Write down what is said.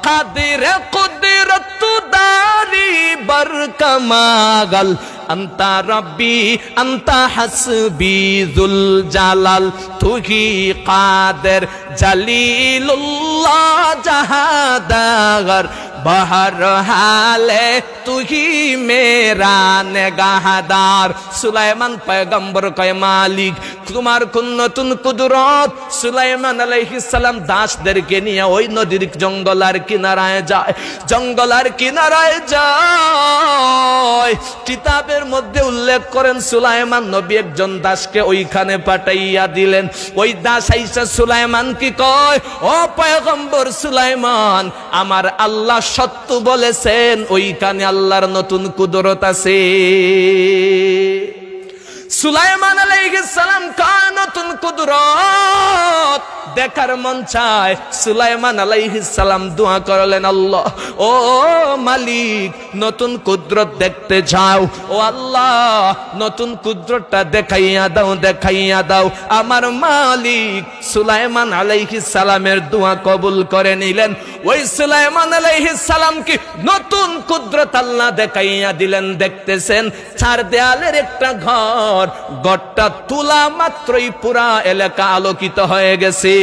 কাদির কুদরত দারি বার কামাল আন্তা রব্বি আন্তা হাসবি যুল জালাল তুহি কাদের জলিলুল্লাহ জাহাদার বাহার হালে তুহি মেরা নেগাহদার। সুলাইমান পয়গম্বর কয় মালিক তোমার কোন নতুন কুদরত। সুলাইমান আলাইহিস সালাম দাসদেরকে নিয়ে ওই নদীর জঙ্গলার কিনারায় যায়, জঙ্গলার কিনারায় যায়। কিতাবের মধ্যে উল্লেখ করেন সুলাইমান নবী একজন দাসকে ওইখানে পাঠাইয়া দিলেন। ওই দাস আইসা সুলাইমান কি কয়, ও পয়গম্বর সুলাইমান আমার আল্লাহ সত্য বলেছেন ওইখানে আল্লাহর নতুন কুদরত আছে। সুলাইমান আলাইহিস সালাম কার নতুন কুদরত দেখার মন চায়। সুলাইমান আলাইহিস সালাম দোয়া করলেন, আল্লাহ ও মালিক নতুন কুদরত দেখতে চাও, ও আল্লাহ নতুন কুদরতটা দেখাইয়া দাও, দেখাইয়া দাও। আমার মালিক সুলাইমান আলাইহিস সালামের দোয়া কবুল করে নিলেন। ওই সুলাইমান আলাইহিস সালাম কি নতুন কুদরত আল্লাহ দেখাইয়া দিলেন। দেখতেছেন চার দেয়ালের একটা ঘর, ঘরটা তুলা মাত্রই পুরা এলাকা আলোকিত হয়ে গেছে।